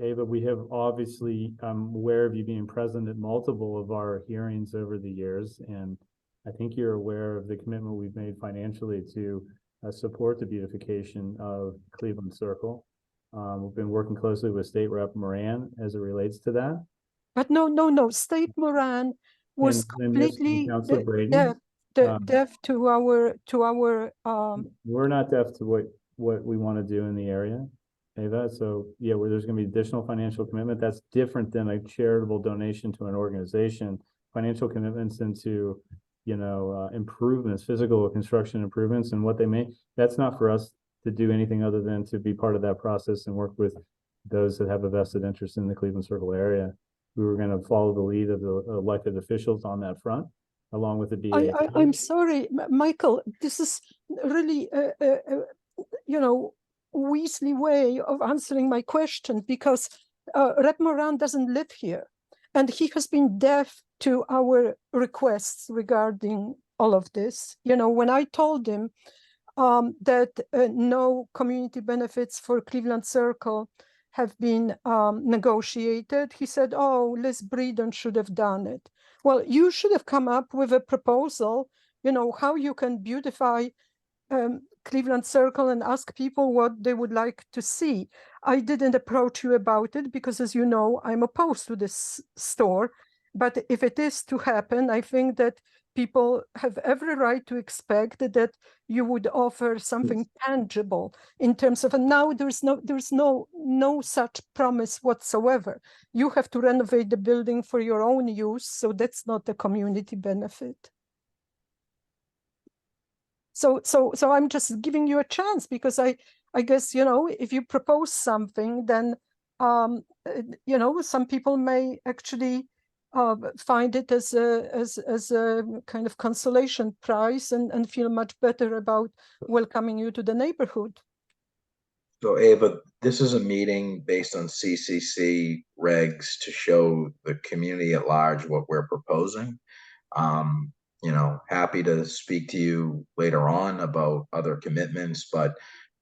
Ava, we have obviously, I'm aware of you being present at multiple of our hearings over the years, and I think you're aware of the commitment we've made financially to support the beautification of Cleveland Circle. We've been working closely with State Rep Moran as it relates to that. But no, State Moran was completely deaf to our. We're not deaf to what we want to do in the area, Ava. So yeah, where there's going to be additional financial commitment, that's different than a charitable donation to an organization financial commitments into, improvements, physical construction improvements and what they may, that's not for us to do anything other than to be part of that process and work with those that have a vested interest in the Cleveland Circle area. We were going to follow the lead of the elected officials on that front, along with the BA. I'm sorry, Michael, this is really, Weasley way of answering my question, because Rep Moran doesn't live here. And he has been deaf to our requests regarding all of this. When I told him that no community benefits for Cleveland Circle have been negotiated, he said, oh, Liz Breeden should have done it. Well, you should have come up with a proposal, how you can beautify Cleveland Circle and ask people what they would like to see. I didn't approach you about it because, as you know, I'm opposed to this store. But if it is to happen, I think that people have every right to expect that you would offer something tangible in terms of, and now there's no such promise whatsoever. You have to renovate the building for your own use, so that's not a community benefit. So I'm just giving you a chance, because I guess, if you propose something, then, some people may actually find it as a kind of consolation prize and feel much better about welcoming you to the neighborhood. So Ava, this is a meeting based on CCC regs to show the community at large what we're proposing. Happy to speak to you later on about other commitments, but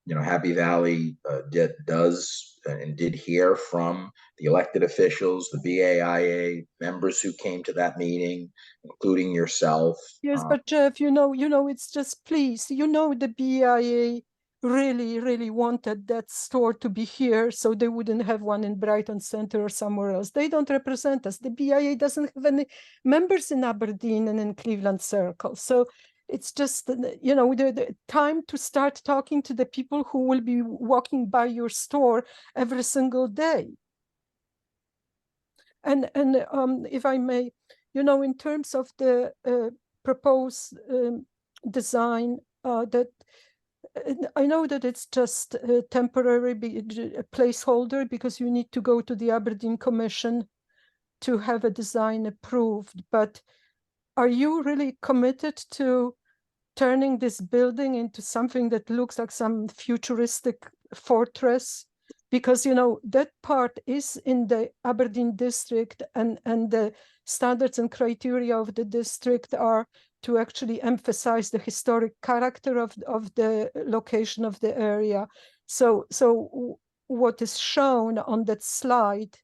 Happy Valley did hear from the elected officials, the BAIA members who came to that meeting, including yourself. Yes, but Jeff, it's just, please, the BIA really, really wanted that store to be here, so they wouldn't have one in Brighton Center or somewhere else. They don't represent us. The BIA doesn't have any members in Aberdeen and in Cleveland Circle. So it's just, the time to start talking to the people who will be walking by your store every single day. And if I may, in terms of the proposed design, that I know that it's just a temporary a placeholder, because you need to go to the Aberdeen Commission to have a design approved. But are you really committed to turning this building into something that looks like some futuristic fortress? Because, that part is in the Aberdeen district, and the standards and criteria of the district are to actually emphasize the historic character of the location of the area. So what is shown on that slide,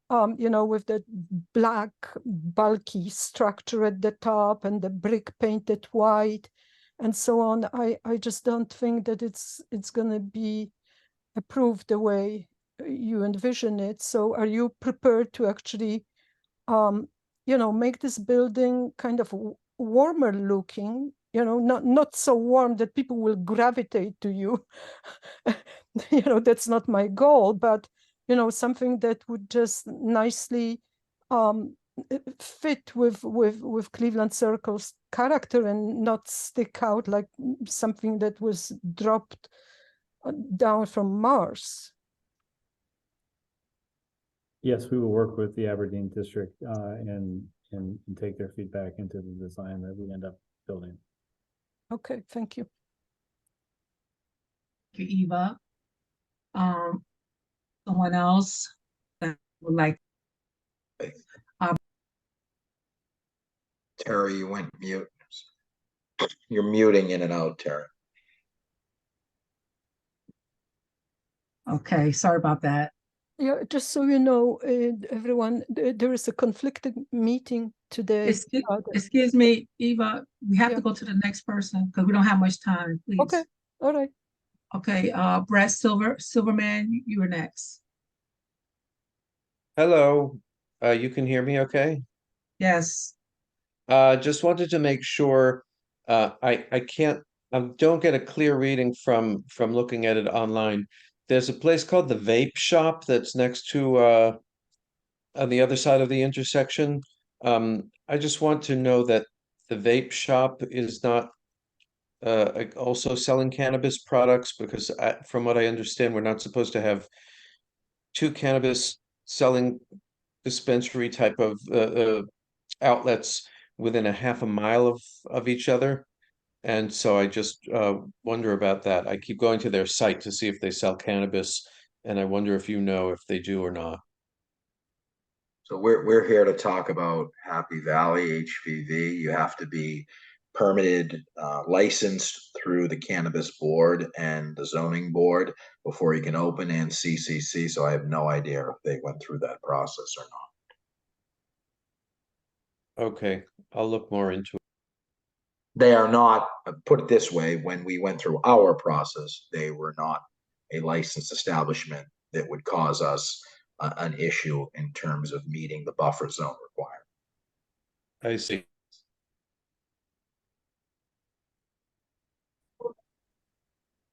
with the black bulky structure at the top and the brick painted white and so on, I just don't think that it's going to be approved the way you envision it. So are you prepared to actually, make this building kind of warmer looking, not so warm that people will gravitate to you? That's not my goal, but, something that would just nicely fit with Cleveland Circle's character and not stick out like something that was dropped down from Mars. Yes, we will work with the Aberdeen district and take their feedback into the design that we end up building. Okay, thank you. Thank you, Eva. Someone else that would like? Terry, you went mute. You're muting in and out, Terry. Okay, sorry about that. Yeah, just so you know, everyone, there is a conflicted meeting today. Excuse me, Eva, we have to go to the next person because we don't have much time, please. Okay, all right. Okay, Brett Silverman, you are next. Hello, you can hear me okay? Yes. Just wanted to make sure, I don't get a clear reading from looking at it online. There's a place called the Vape Shop that's next to, on the other side of the intersection. I just want to know that the vape shop is not also selling cannabis products, because from what I understand, we're not supposed to have two cannabis selling dispensary type of outlets within a half a mile of each other. And so I just wonder about that. I keep going to their site to see if they sell cannabis, and I wonder if you know if they do or not. So we're here to talk about Happy Valley HVV. You have to be permitted, licensed through the Cannabis Board and the Zoning Board before you can open, and CCC. So I have no idea if they went through that process or not. Okay, I'll look more into it. They are not, put it this way, when we went through our process, they were not a licensed establishment that would cause us an issue in terms of meeting the buffer zone requirement. I see.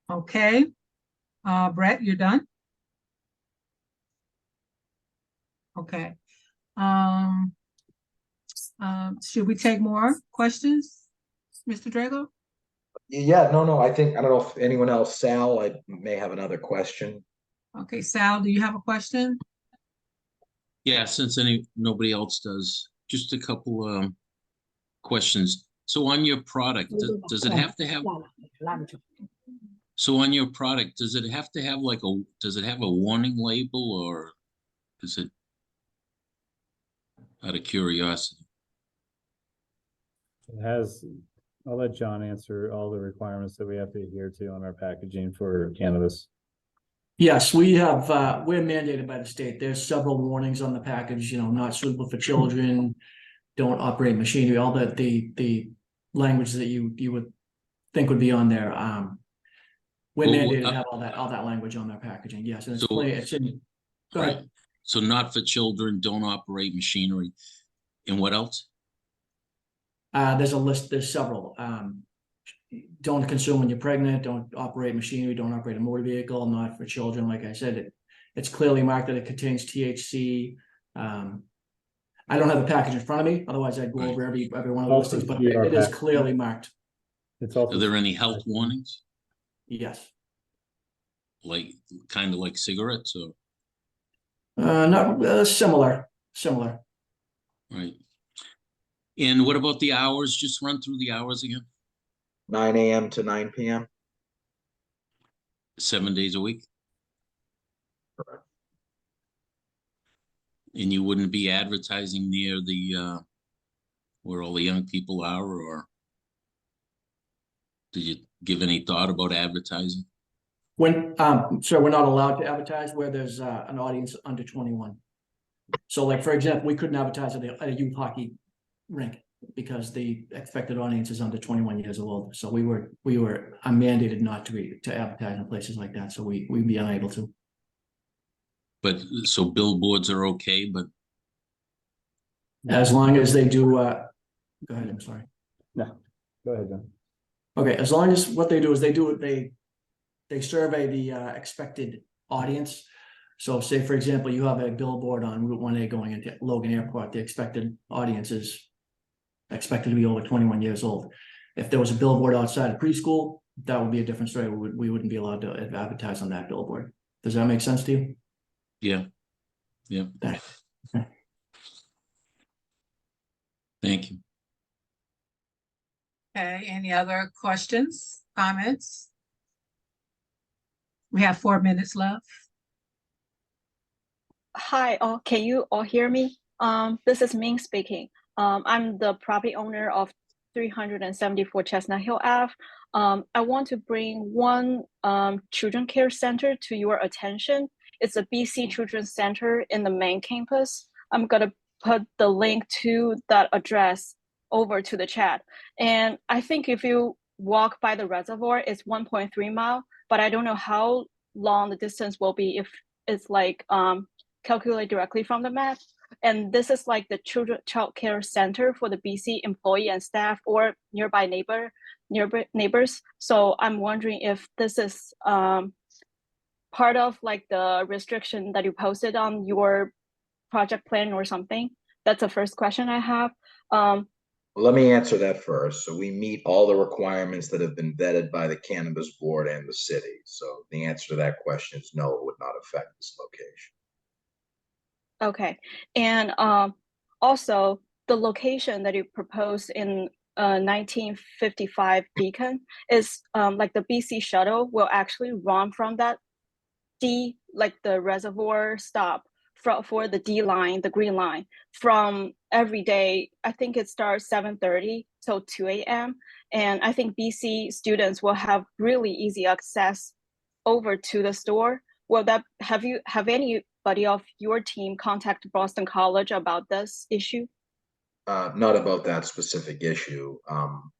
Okay. Brett, you're done? Okay. Should we take more questions, Mr. Drago? Yeah, no, I don't know if anyone else, Sal, I may have another question. Okay, Sal, do you have a question? Yeah, since nobody else does, just a couple questions. So on your product, does it have to have? So on your product, does it have to have does it have a warning label, or is it out of curiosity? It has, I'll let John answer all the requirements that we have to adhere to on our packaging for cannabis. Yes, we have, we're mandated by the state. There's several warnings on the package, not suitable for children, don't operate machinery, all the language that you would think would be on there. We're mandated to have all that language on their packaging, yes, and it's in. Go ahead. Right. So not for children, don't operate machinery, and what else? There's a list, there's several. Don't consume when you're pregnant, don't operate machinery, don't operate a motor vehicle, not for children. Like I said, it's clearly marked that it contains THC. I don't have the package in front of me, otherwise I'd go over every one of the listings, but it is clearly marked. It's also. Are there any health warnings? Yes. Like, kind of like cigarettes, or? Not similar. Right. And what about the hours? Just run through the hours again. 9 a.m. to 9 p.m. 7 days a week. Correct. And you wouldn't be advertising near the where all the young people are, or did you give any thought about advertising? So we're not allowed to advertise where there's an audience under 21. So like, for example, we couldn't advertise at a youth hockey rink because the expected audience is under 21 years old. So I'm mandated not to advertise in places like that. So we'd be unable to. But so billboards are okay, but As long as they do, go ahead, I'm sorry. No, go ahead, John. Okay, as long as what they do is they survey the expected audience. So say, for example, you have a billboard on Route 1A going into Logan Airport, the expected audience is expected to be over 21 years old. If there was a billboard outside of preschool, that would be a different story. We wouldn't be allowed to advertise on that billboard. Does that make sense to you? yeah. Thank you. Okay, any other questions, comments? We have 4 minutes left. Hi, can you all hear me? This is Ming speaking. I'm the property owner of 374 Chestnut Hill Ave. I want to bring one children care center to your attention. It's a BC Children's Center in the main campus. I'm gonna put the link to that address over to the chat. And I think if you walk by the reservoir, it's 1.3 miles, but I don't know how long the distance will be if it's like calculate directly from the map. And this is like the child care center for the BC employee and staff or nearby neighbors. So I'm wondering if this is part of like the restriction that you posted on your project plan or something. That's the first question I have. Um, Well, let me answer that first. So we meet all the requirements that have been vetted by the Cannabis Board and the city. So the answer to that question is no, it would not affect this location. okay, and also the location that you proposed in 1955 Beacon is like the BC shuttle will actually run from that D, like the reservoir stop for the D line, the green line, from every day. I think it starts 7:30 till 2 a.m. And I think BC students will have really easy access over to the store. Well, have anybody of your team contact Boston College about this issue? Not about that specific issue.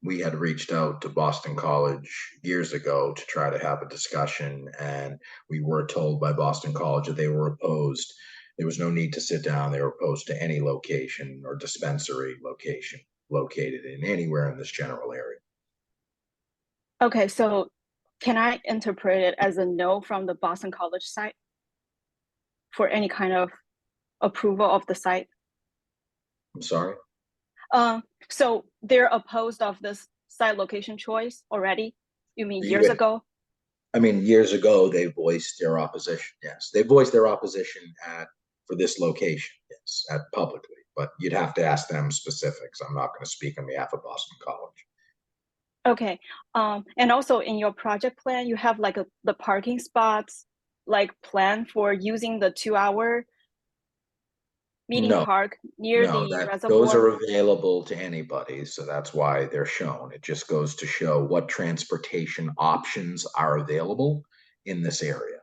We had reached out to Boston College years ago to try to have a discussion, and we were told by Boston College that they were opposed. There was no need to sit down. They were opposed to any location or dispensary location located in anywhere in this general area. Okay, so can I interpret it as a no from the Boston College side for any kind of approval of the site? I'm sorry? So they're opposed of this site location choice already? You mean years Yeah. ago? I mean, years ago, they voiced their opposition. Yes, they voiced their opposition for this location. Yes, publicly. But you'd have to ask them specifics. I'm not going to speak on behalf of Boston College. Okay. And also in your project plan, you have like the parking spots, like planned for using the 2-hour meeting No, park near the those reservoir. are available to anybody, so that's why they're shown. It just goes to show what transportation options are available in this area.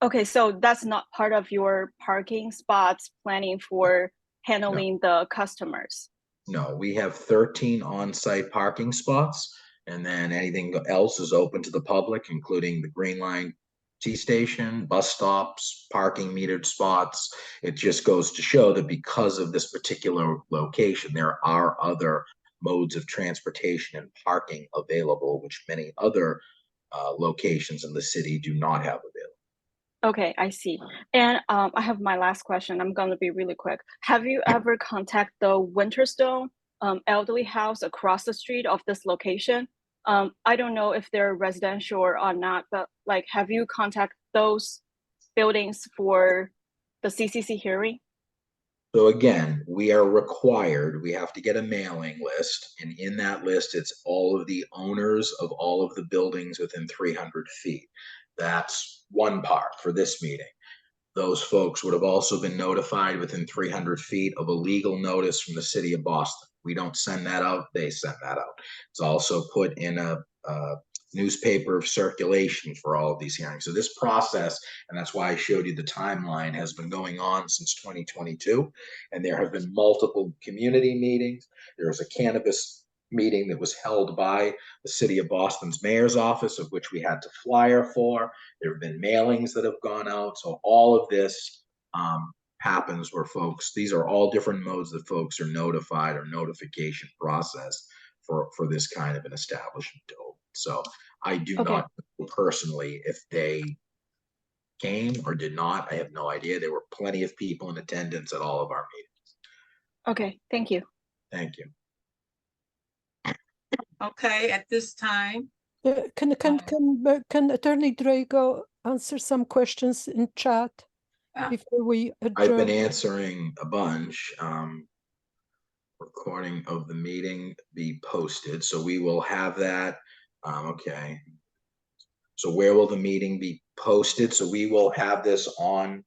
Okay, so that's not part of your parking spots planning for handling the customers. No, we have 13 on-site parking spots, and then anything else is open to the public, including the Green Line T station, bus stops, parking metered spots. It just goes to show that because of this particular location, there are other modes of transportation and parking available, which many other locations in the city do not have available. Okay, I see. And I have my last question. I'm going to be really quick. Have you ever contacted the Winterstone elderly house across the street of this location? I don't know if they're residential or not, but like, have you contacted those buildings for the CCC hearing? So again, we are required, we have to get a mailing list, and in that list, it's all of the owners of all of the buildings within 300 feet. That's one part for this meeting. Those folks would have also been notified within 300 feet of a legal notice from the city of Boston. We don't send that out, they send that out. It's also put in a newspaper of circulation for all of these hearings. So this process, and that's why I showed you the timeline, has been going on since 2022. And there have been multiple community meetings. There was a cannabis meeting that was held by the city of Boston's mayor's office, of which we had to flyer for. There have been mailings that have gone out. So all of this happens where folks, these are all different modes that folks are notified or notification process for this kind of an establishment to open. So I do not know personally if they came or did not. I have no idea. There were plenty of people in attendance at all of our meetings. Okay, thank you. Thank you. Okay, at this time, Can Attorney Drago answer some questions in chat before we I've adjourn? been answering a bunch. Recording of the meeting be posted. So we will have that. Okay. So where will the meeting be posted? So we will have this on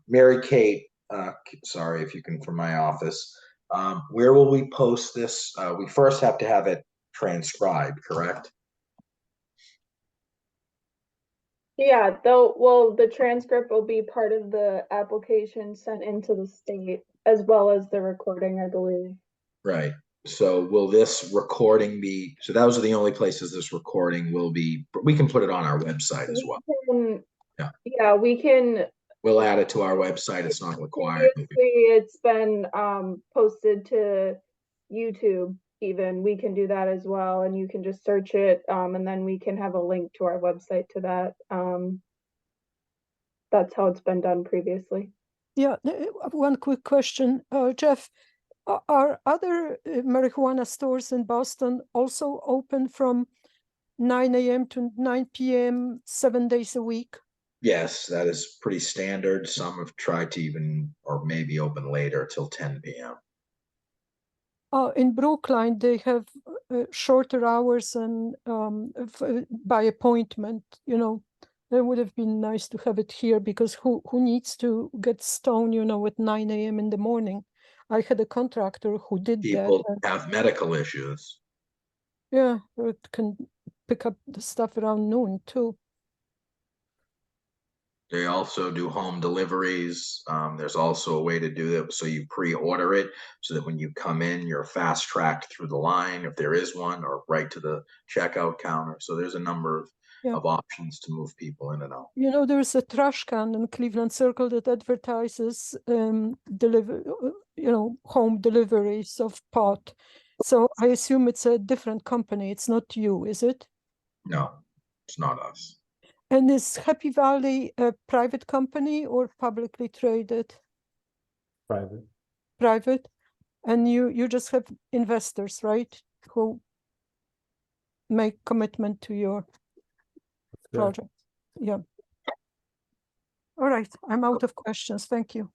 Mary Kate. Sorry if you can from my office. Where will we post this? We first have to have it transcribed, correct? Yeah, the transcript will be part of the application sent into the state as well as the recording, I believe. Right. So will this recording be, so those are the only places this recording will be, we can put it on our website as well. Yeah, we can. We'll add it to our website. It's not required. It's been posted to YouTube even. We can do that as well, and you can just search it, and then we can have a link to our website to that. That's how it's been done previously. Yeah, one quick question, Jeff. Are other marijuana stores in Boston also open from 9 a.m. to 9 p.m. 7 days a week? Yes, that is pretty standard. Some have tried to even, or maybe open later till 10 p.m. In Brookline, they have shorter hours and by appointment, you know. It would have been nice to have it here because who needs to get stoned, you know, at 9 a.m. in the morning? I had a contractor who did People that. have medical issues. Yeah, it can pick up the stuff around noon too. They also do home deliveries. There's also a way to do that. So you pre-order it so that when you come in, you're fast tracked through the line, if there is one, or right to the checkout counter. So there's a number of options to move people in and out. You know, there's a trash can in Cleveland Circle that advertises home deliveries of pot. So I assume it's a different company. It's not you, is it? No, it's not us. And is Happy Valley a private company or publicly traded? Private. Private. And you just have investors, right? Who make commitment to your project. Yeah. All right. I'm out of questions. Thank you.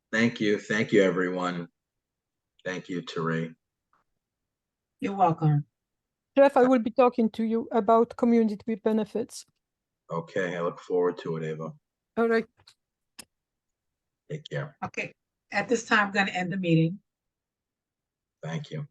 Thank you. Thank you, everyone. Thank you, Terry. You're welcome. Jeff, I will be talking to you about community benefits. Okay, I look forward to it, Ava. All right. Take care. Okay, at this time, I'm going to end the meeting. Thank you.